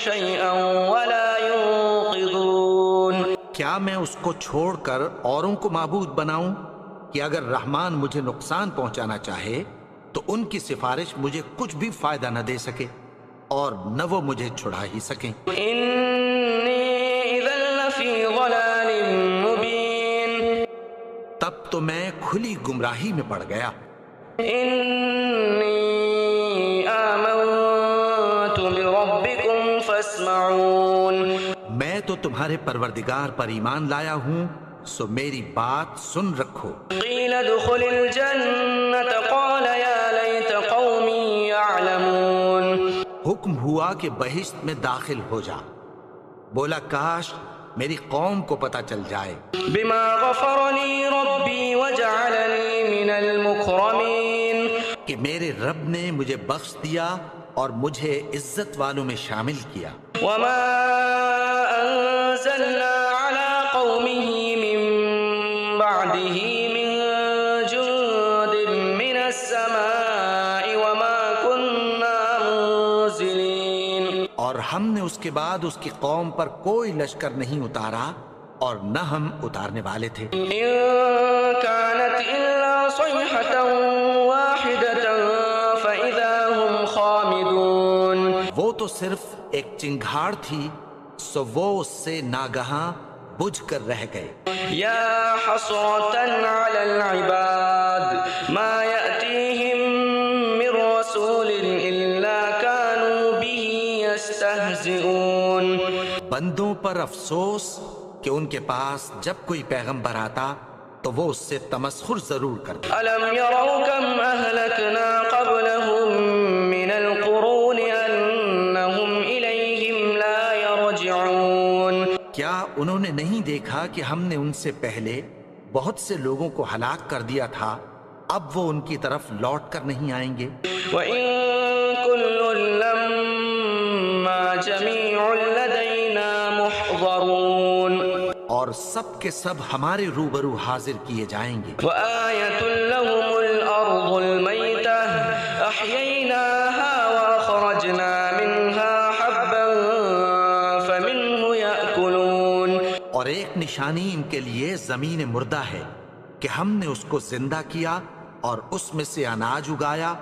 شيئا ولا ينقذون. کیا میں اس کو چھوڑ کر اوروں کو معبود بناؤں کہ اگر رحمان مجھے نقصان پہنچانا چاہے تو ان کی سفارش مجھے کچھ بھی فائدہ نہ دے سکے اور نہ وہ مجھے چھڑا ہی سکیں. إني إذا لفي ضلال مبين. تب تو میں کھلی گمراہی میں پڑ گیا. إني آمنت بربكم فاسمعون. میں تو تمہارے پروردگار پر ایمان لایا ہوں سو میری بات سن رکھو. قيل ادخل الجنة قال يا ليت قومي يعلمون. حکم ہوا کہ بہشت میں داخل ہو جا. بولا کاش میری قوم کو پتہ چل جائے. بما غفر لي ربي وجعلني من المكرمين. کہ میرے رب نے مجھے بخش دیا اور مجھے عزت والوں میں شامل کیا. وما أنزلنا على قومه من بعده من جند من السماء وما كنا منزلين. اور ہم نے اس کے بعد اس کی قوم پر کوئی لشکر نہیں اتارا اور نہ ہم اتارنے والے تھے. إن كانت إلا صيحة واحدة فإذا هم خامدون. وہ تو صرف ایک چنگھاڑ تھی سو وہ اس سے ناگہاں بجھ کر رہ گئے. يا حسرة على العباد ما يأتيهم من رسول إلا كانوا به يستهزئون. بندوں پر افسوس کہ ان کے پاس جب کوئی پیغمبر آتا تو وہ اس سے تمسخر ضرور کرتے. ألم يروا كم أهلكنا قبلهم من القرون أنهم إليهم لا يرجعون. کیا انہوں نے نہیں دیکھا کہ ہم نے ان سے پہلے بہت سے لوگوں کو ہلاک کر دیا تھا اب وہ ان کی طرف لوٹ کر نہیں آئیں گے. وإن كل لما جميع لدينا محضرون. اور سب کے سب ہمارے روبرو حاضر کیے جائیں گے. وآية لهم الأرض الميتة أحييناها وأخرجنا منها حبا فمنه يأكلون. اور ایک نشانی ان کے لیے زمین مردہ ہے کہ ہم نے اس کو زندہ کیا اور اس میں سے اناج اگایا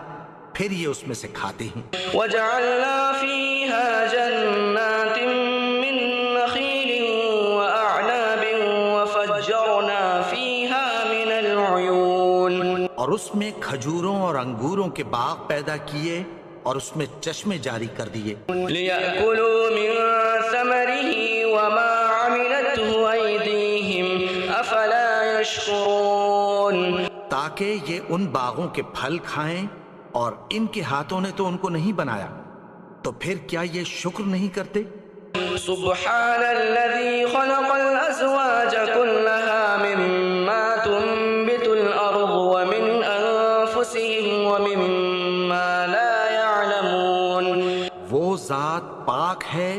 پھر یہ اس میں سے کھاتے ہیں. وجعلنا فيها جنات من نخيل وأعناب وفجرنا فيها من العيون. اور اس میں کھجوروں اور انگوروں کے باغ پیدا کیے اور اس میں چشمے جاری کر دیے. ليأكلوا من ثمره وما عملته أيديهم أفلا يشكرون. تاکہ یہ ان باغوں کے پھل کھائیں اور ان کے ہاتھوں نے تو ان کو نہیں بنایا تو پھر کیا یہ شکر نہیں کرتے. سبحان الذي خلق الأزواج كلها مما تنبت الأرض ومن أنفسهم ومما لا يعلمون. وہ ذات پاک ہے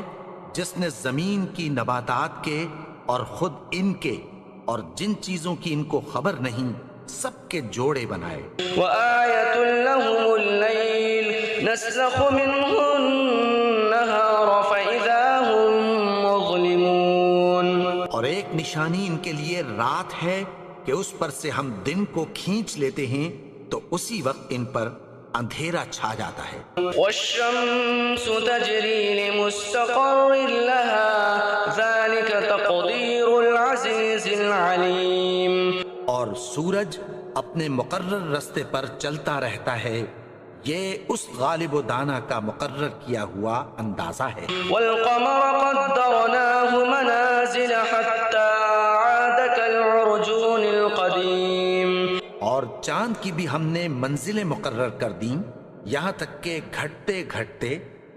جس نے زمین کی نباتات کے اور خود ان کے اور جن چیزوں کی ان کو خبر نہیں سب کے جوڑے بنائے. وآية لهم الليل نسلخ منه النهار فإذا هم مظلمون. اور ایک نشانی ان کے لیے رات ہے کہ اس پر سے ہم دن کو کھینچ لیتے ہیں تو اسی وقت ان پر اندھیرا چھا جاتا ہے. والشمس تجري لمستقر لها ذلك تقدير العزيز العليم. اور سورج اپنے مقرر رستے پر چلتا رہتا ہے یہ اس غالب و دانا کا مقرر کیا ہوا اندازہ ہے. والقمر قدرناه منازل حتى عاد كالعرجون القديم. اور چاند کی بھی ہم نے منزلیں مقرر کر دیں یہاں تک کہ گھٹتے گھٹتے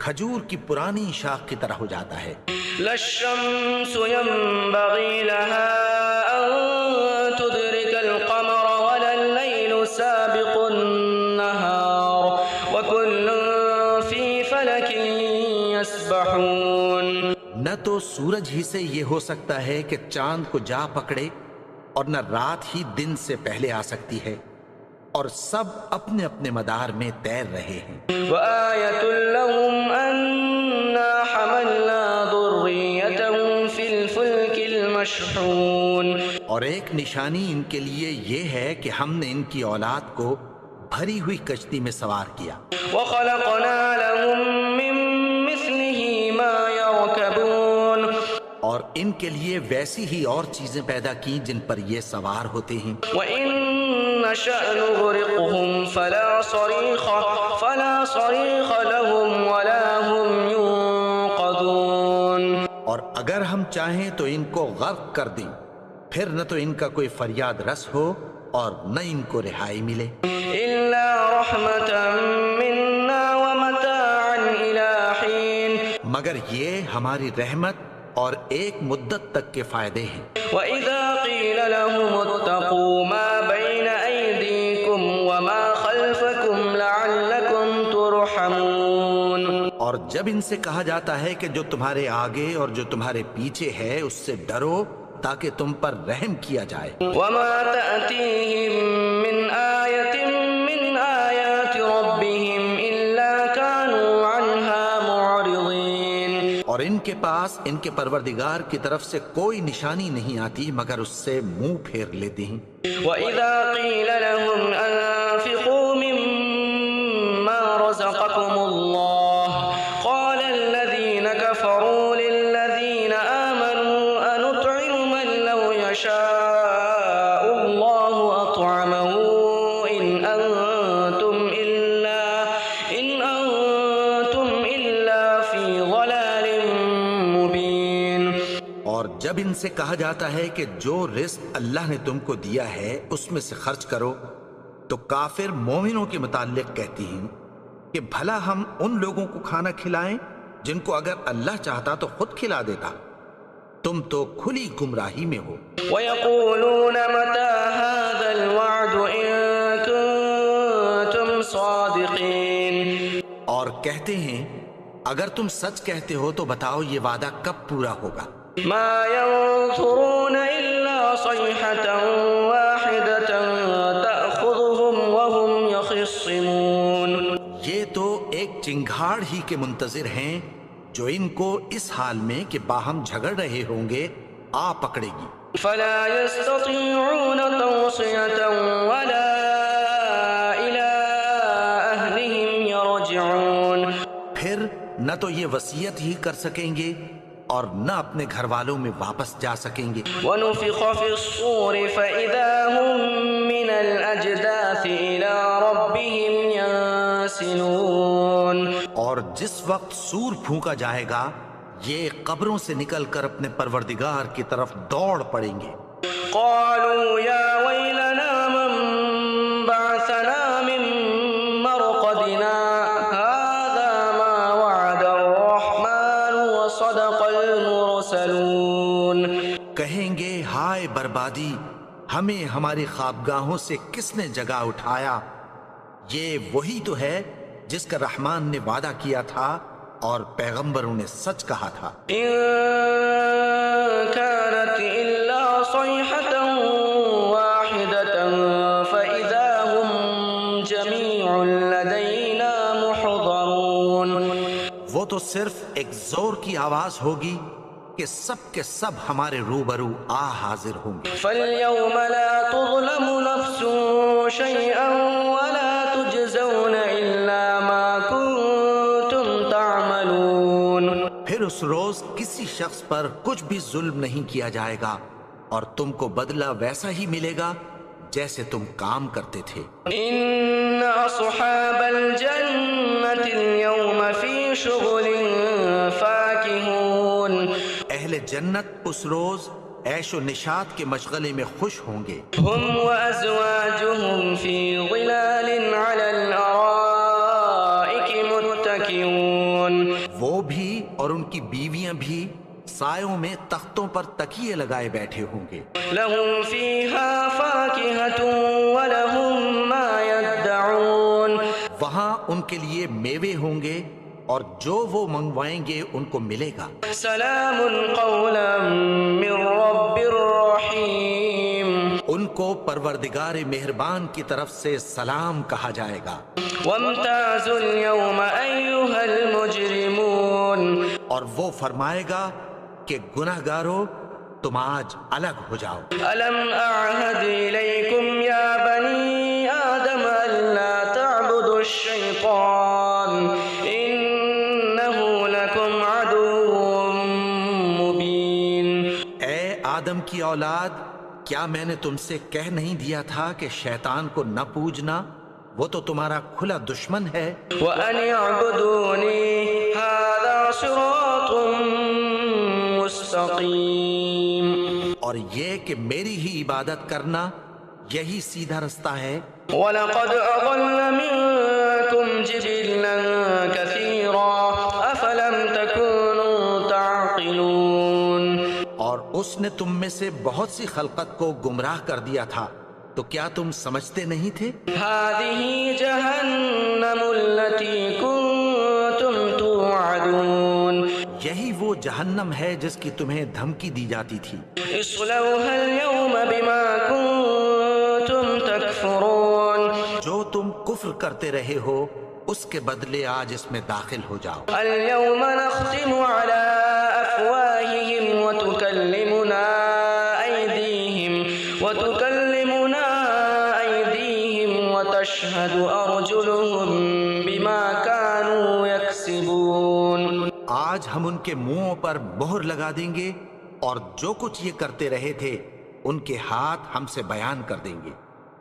کھجور کی پرانی شاخ کی طرح ہو جاتا ہے. لا الشمس ينبغي لها أن تدرك القمر ولا الليل سابق النهار وكل في فلك يسبحون. نہ تو سورج ہی سے یہ ہو سکتا ہے کہ چاند کو جا پکڑے اور نہ رات ہی دن سے پہلے آ سکتی ہے اور سب اپنے اپنے مدار میں تیر رہے ہیں. وآية لهم أنا حملنا اور ایک نشانی ان کے لیے یہ ہے کہ ہم نے ان کی اولاد کو بھری ہوئی کشتی میں سوار کیا، وَخَلَقْنَا لَهُم مِّن مِّثْلِهِ مَا يَرْكَبُونَ، اور ان کے لیے ویسی ہی اور چیزیں پیدا کی جن پر یہ سوار ہوتے ہیں۔ وَإِن نَّشَأْ نُغْرِقْهُمْ فَلَا صَرِيخَ لَهُمْ وَلَا هُمْ يُنقَذُونَ، اور اگر ہم چاہیں تو ان کو غرق کر دیں، پھر نہ تو ان کا کوئی فریاد رس ہو اور نہ ان کو رہائی ملے، إِلَّا رَحْمَةً مِّنَّا وَمَتَاعًا إِلَىٰ حِينٍ، مگر یہ ہماری رحمت اور ایک مدت تک کے فائدے ہیں۔ وَإِذَا قِيلَ لَهُمُ اتَّقُوا مَا بَيْنَ أَيْدِيكُمْ وَمَا خَلْفَكُمْ لَعَلَّكُمْ تُرْحَمُونَ، اور جب ان سے کہا جاتا ہے کہ جو تمہارے آگے اور جو تمہارے پیچھے ہے اس سے ڈرو تاکہ تم پر رحم کیا جائے۔ وَمَا تَأْتِيهِم مِّنْ آيَةٍ مِّنْ آيَاتِ رَبِّهِمْ إِلَّا كَانُوا عَنْهَا مُعْرِضِينَ، اور ان کے پاس ان کے پروردگار کی طرف سے کوئی نشانی نہیں آتی مگر اس سے منہ پھیر لیتے ہیں۔ وَإِذَا قِيلَ لَهُمْ أَنفِقُوا مِمَّا رَزَقَكُمُ اللَّهُ قَالَ الَّذِينَ كَفَرُوا لِلَّذِينَ آمَنُوا أَنُطْعِمُ مَن لَّوْ يَشَاءُ اللَّهُ أَطْعَمَهُ إِنْ أَنتُمْ إِلَّا فِي ضَلَالٍ مُّبِينٍ، اور جب ان سے کہا جاتا ہے کہ جو رزق اللہ نے تم کو دیا ہے اس میں سے خرچ کرو، تو کافر مومنوں کے متعلق کہتی ہیں کہ بھلا ہم ان لوگوں کو کھانا کھلائیں جن کو اگر اللہ چاہتا تو خود کھلا دیتا، تم تو کھلی گمراہی میں ہو۔ وَيَقُولُونَ مَتَىٰ هَٰذَا الْوَعْدُ إِن كُنتُمْ صَادِقِينَ، اور کہتے ہیں اگر تم سچ کہتے ہو تو بتاؤ یہ وعدہ کب پورا ہوگا۔ مَا يَنظُرُونَ إِلَّا صَيْحَةً وَاحِدَةً تَأْخُذُهُمْ وَهُمْ يَخِصِّمُونَ، یہ تو ایک چنگھاڑ ہی کے منتظر ہیں جو ان کو اس حال میں کہ باہم جھگڑ رہے ہوں گے آ پکڑے گی۔ فَلَا يَسْتَطِيعُونَ تَوْصِيَةً وَلَا إِلَىٰ أَهْلِهِمْ يَرْجِعُونَ، پھر نہ تو یہ وصیت ہی کر سکیں گے اور نہ اپنے گھر والوں میں واپس جا سکیں گے۔ وَنُفِخَ فِي الصُّورِ فَإِذَا هُم مِّنَ الْأَجْدَاثِ إِلَىٰ رَبِّهِمْ يَنسِلُونَ، اور جس وقت سور پھونکا جائے گا یہ قبروں سے نکل کر اپنے پروردگار کی طرف دوڑ پڑیں گے۔ قَالُوا يَا وَيْلَنَا مَن بَعَثَنَا مِن مَّرْقَدِنَا هَٰذَا مَا وَعَدَ الرَّحْمَٰنُ وَصَدَقَ الْمُرْسَلُونَ، کہیں گے ہائے بربادی، ہمیں ہماری خوابگاہوں سے کس نے جگا اٹھایا، یہ وہی تو ہے جس کا رحمان نے وعدہ کیا تھا اور پیغمبروں نے سچ کہا تھا۔ إِن كَانَتْ إِلَّا صَيْحَةً وَاحِدَةً فَإِذَا هُمْ جَمِيعٌ لَّدَيْنَا مُحْضَرُونَ، وہ تو صرف ایک زور کی آواز ہوگی کہ سب کے سب ہمارے روبرو حاضر ہوں گے۔ فَالْيَوْمَ لَا تُظْلَمُ نَفْسٌ شَيْئًا وَلَا تُجْزَوْنَ إِلَّا مَا كُنتُمْ تَعْمَلُونَ، پھر اس روز کسی شخص پر کچھ بھی ظلم نہیں کیا جائے گا اور تم کو بدلہ ویسا ہی ملے گا جیسے تم کام کرتے تھے۔ إِنَّ أَصْحَابَ الْجَنَّةِ الْيَوْمَ فِي شُغُلٍ فَاكِهُونَ، اہل جنت اس روز عیش و نشاط کے مشغلے میں خوش ہوں گے۔ هُمْ وَأَزْوَاجُهُمْ فِي ظِلَالٍ عَلَى الْأَرَائِكِ مُتَّكِئُونَ، وہ بھی اور ان کی بیویاں بھی سایوں میں تختوں پر تکیے لگائے بیٹھے ہوں گے۔ لَهُمْ فِيهَا فَاكِهَةٌ وَلَهُم مَّا يَدَّعُونَ، وہاں ان کے لیے میوے ہوں گے اور جو وہ منگوائیں گے ان کو ملے گا۔ سَلَامٌ قَوْلًا مِّن رَّبٍّ رَّحِيمٍ، ان کو پروردگار مہربان کی طرف سے سلام کہا جائے گا۔ وَامْتَازُوا الْيَوْمَ أَيُّهَا الْمُجْرِمُونَ، اور وہ فرمائے گا کہ گناہگارو تم آج الگ ہو جاؤ۔ ألم أعهد إليكم يا بني آدم ألا تعبدوا الشيطان إنه لكم عدو مبين۔ اے آدم کی اولاد، کیا میں نے تم سے کہہ نہیں دیا تھا کہ شیطان کو نہ پوجنا؟ وہ تو تمہارا کھلا دشمن ہے۔ وأن اعبدوني هذا صراط مستقيم۔ اور یہ کہ میری ہی عبادت کرنا یہی سیدھا رستہ ہے۔ وَلَقَدْ أَضَلَّ مِنكُمْ جِبِلًّا كَثِيرًا أَفَلَمْ تَكُونُوا تَعْقِلُونَ۔ اور اس نے تم میں سے بہت سی خلقت کو گمراہ کر دیا تھا، تو کیا تم سمجھتے نہیں تھے؟ هَذِهِ جَهَنَّمُ الَّتِي كُنتُمْ تُوعَدُونَ۔ یہی وہ جہنم ہے جس کی تمہیں دھمکی دی جاتی تھی۔ اصْلَوْهَا الْيَوْمَ بِمَا كُنتُمْ تَكْفُرُونَ۔ جو تم کفر کرتے رہے ہو اس کے بدلے آج اس میں داخل ہو جاؤ۔ الْيَوْمَ نَخْتِمُ عَلَىٰ أَفْوَاهِهِمْ وَتُكَلِّمُنَا أَيْدِيهِمْ وَتَشْهَدُ أَرْجُلُهُم بِمَا كَانُوا يَكْسِبُونَ۔ آج ہم ان کے منہوں پر مہر لگا دیں گے، اور جو کچھ یہ کرتے رہے تھے ان کے ہاتھ ہم سے بیان کر دیں گے،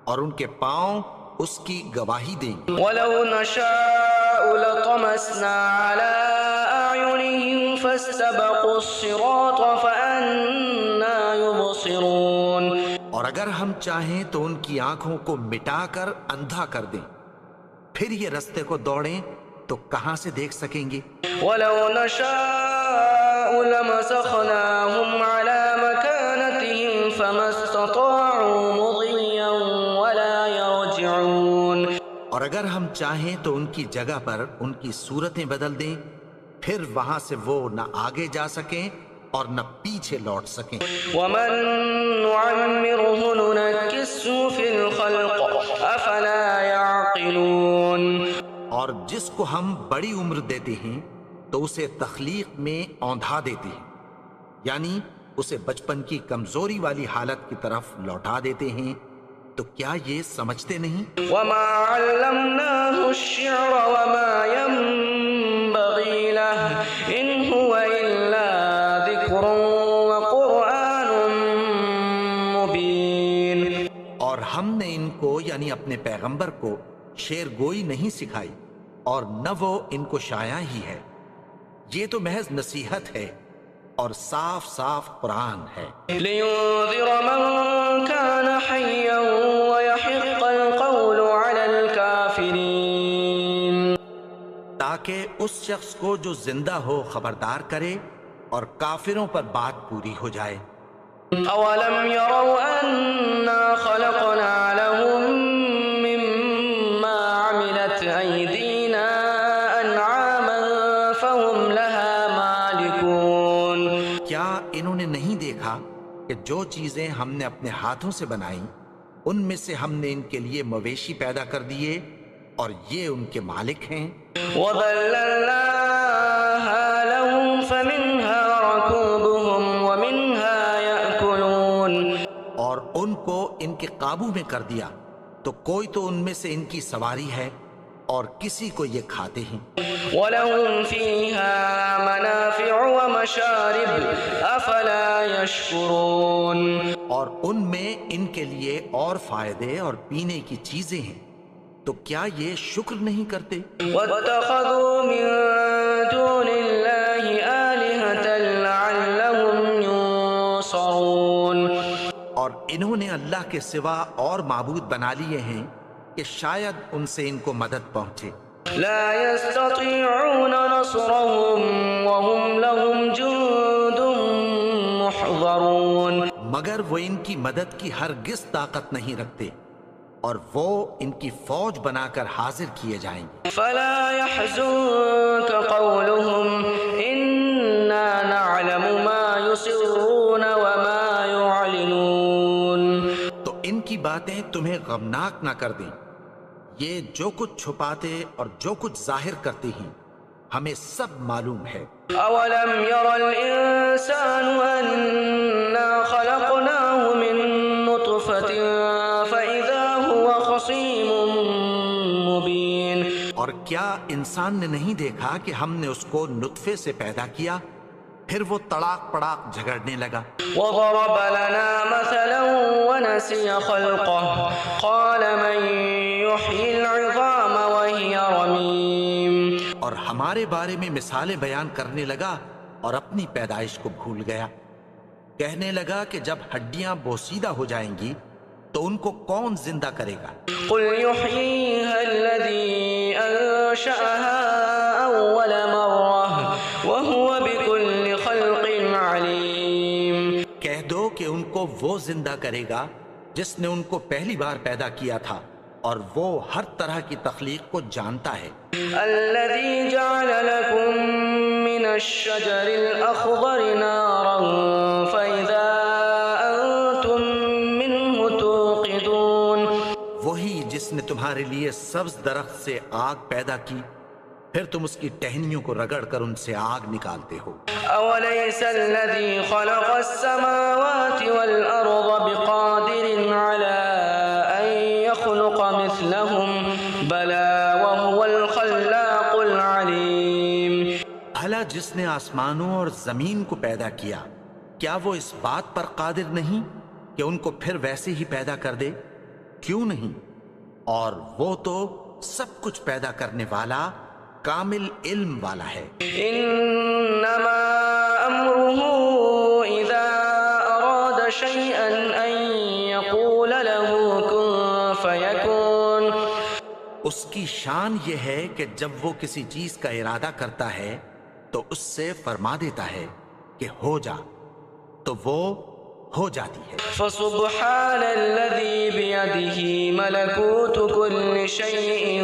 اور ان کے پاؤں اس کی گواہی دیں گے۔ وَلَوْ نَشَاءُ لَطَمَسْنَا عَلَىٰ أَعْيُنِهِمْ فَاسْتَبَقُوا الصِّرَاطَ فَأَنَّىٰ يُبْصِرُونَ۔ اور اگر ہم چاہیں تو ان کی آنکھوں کو مٹا کر اندھا کر دیں، پھر یہ رستے کو دوڑیں تو کہاں سے دیکھ سکیں گے؟ وَلَوْ نَشَاءُ لَمَسَخْنَاهُمْ عَلَىٰ مَكَانَتِهِمْ فَمَا اسْتَطَاعُوا مُضِيًّا وَلَا يَرْجِعُونَ۔ اور اگر ہم چاہیں تو ان کی جگہ پر ان کی صورتیں بدل دیں، پھر وہاں سے وہ نہ آگے جا سکیں اور نہ پیچھے لوٹ سکیں۔ وَمَن نُّعَمِّرْهُ نُنَكِّسْهُ فِي الْخَلْقِ أَفَلَا يَعْقِلُونَ۔ اور جس کو ہم بڑی عمر دیتے ہیں تو اسے تخلیق میں اوندھا دیتے ہیں، یعنی اسے بچپن کی کمزوری والی حالت کی طرف لوٹا دیتے ہیں، تو کیا یہ سمجھتے نہیں؟ وَمَا عَلَّمْنَاهُ الشِّعْرَ وَمَا يَنبَغِي لَهُ إِنْ هُوَ إِلَّا ذِكْرٌ وَقُرْآنٌ مُّبِينٌ۔ اور ہم نے ان کو یعنی اپنے پیغمبر کو شعر گوئی نہیں سکھائی، اور نہ وہ ان کو شایع ہی ہے، یہ تو محض نصیحت ہے اور صاف صاف قرآن ہے۔ لِيُنذِرَ مَن كَانَ حَيًّا وَيَحِقَّ الْقَوْلُ عَلَى الْكَافِرِينَ۔ تاکہ اس شخص کو جو زندہ ہو خبردار کرے اور کافروں پر بات پوری ہو جائے۔ أَوَلَمْ يَرَوْا أَنَّا خَلَقْنَا لَهُم مِّمَّا عَمِلَتْ أَيْدِينَا أَنْعَامًا فَهُمْ لَهَا مَالِكُونَ۔ کیا انہوں نے نہیں دیکھا کہ جو چیزیں ہم نے اپنے ہاتھوں سے بنائیں ان میں سے ہم نے ان کے لیے مویشی پیدا کر دیے اور یہ ان کے مالک ہیں؟ وَذَلَّلْنَاهَا لَهُمْ فَمِنْهَا رَكُوبُهُمْ وَمِنْهَا يَأْكُلُونَ۔ اور ان کو ان کے قابو میں کر دیا، تو کوئی تو ان میں سے ان کی سواری ہے اور کسی کو یہ کھاتے ہیں۔ وَلَهُمْ فِيهَا مَنَافِعُ وَمَشَارِبُ أَفَلَا يَشْكُرُونَ۔ اور ان میں ان کے لیے اور فائدے اور پینے کی چیزیں ہیں، تو کیا یہ شکر نہیں کرتے؟ وَاتَّخَذُوا مِن دُونِ اللَّهِ آلِهَةً لَعَلَّهُمْ يُنصَرُونَ۔ اور انہوں نے اللہ کے سوا اور معبود بنا لیے ہیں کہ شاید ان سے ان کو مدد پہنچے۔ لا يستطيعون نصرهم وهم لهم جند محضرون۔ مگر وہ ان کی مدد کی ہرگز طاقت نہیں رکھتے، اور وہ ان کی فوج بنا کر حاضر کیے جائیں گے۔ فلا يحزنك قولهم إنا نعلم ما يسرون وما يعلنون۔ تو ان کی باتیں تمہیں غمناک نہ کر دیں، یہ جو کچھ چھپاتے اور جو کچھ ظاہر کرتے ہیں ہمیں سب معلوم ہے۔ أولم ير الإنسان أنا خلقناه من نطفة فإذا هو خصيم مبين۔ اور کیا انسان نے نہیں دیکھا کہ ہم نے اس کو نطفے سے پیدا کیا، پھر وہ تڑاک پڑاک جھگڑنے لگا۔ وضرب لنا مثلا ونسي خلقه قال من يحيي العظام وهي رميم۔ اور ہمارے بارے میں مثالیں بیان کرنے لگا اور اپنی پیدائش کو بھول گیا۔ کہنے لگا کہ جب ہڈیاں بوسیدہ ہو جائیں گی تو ان کو کون زندہ کرے گا؟ قل يحييها الذي أنشأها أول مرة وهو بكل خلق عليم۔ کہہ دو کہ ان کو وہ زندہ کرے گا جس نے ان کو پہلی بار پیدا کیا تھا، اور وہ ہر طرح کی تخلیق کو جانتا ہے۔ الذي جعل لكم من الشجر الأخضر نارا فإذا أنتم منه توقدون۔ وہی جس نے تمہارے لیے سبز درخت سے آگ پیدا کی، پھر تم اس کی ٹہنیوں کو رگڑ کر ان سے آگ نکالتے ہو۔ أوليس الذي خلق السماوات والأرض بقادر على أن يخلق مثلهم بلى وهو الخلاق العليم۔ بھلا جس نے آسمانوں اور زمین کو پیدا کیا، کیا وہ اس بات پر قادر نہیں کہ ان کو پھر ویسے ہی پیدا کر دے؟ کیوں نہیں؟ اور وہ تو سب کچھ پیدا کرنے والا، کامل علم والا ہے۔ إنما أمره إذا أراد شيئا أن يقول له كن فيكون۔ اس کی شان یہ ہے کہ جب وہ کسی چیز کا ارادہ کرتا ہے تو اس سے فرما دیتا ہے کہ ہو جا، تو وہ ہو جاتی ہے۔ فسبحان الذي بيده ملكوت كل شيء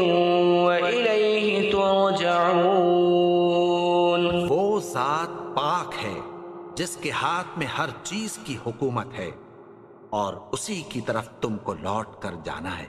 وإليه ترجعون۔ وہ ذات پاک ہے جس کے ہاتھ میں ہر چیز کی حکومت ہے، اور اسی کی طرف تم کو لوٹ کر جانا ہے۔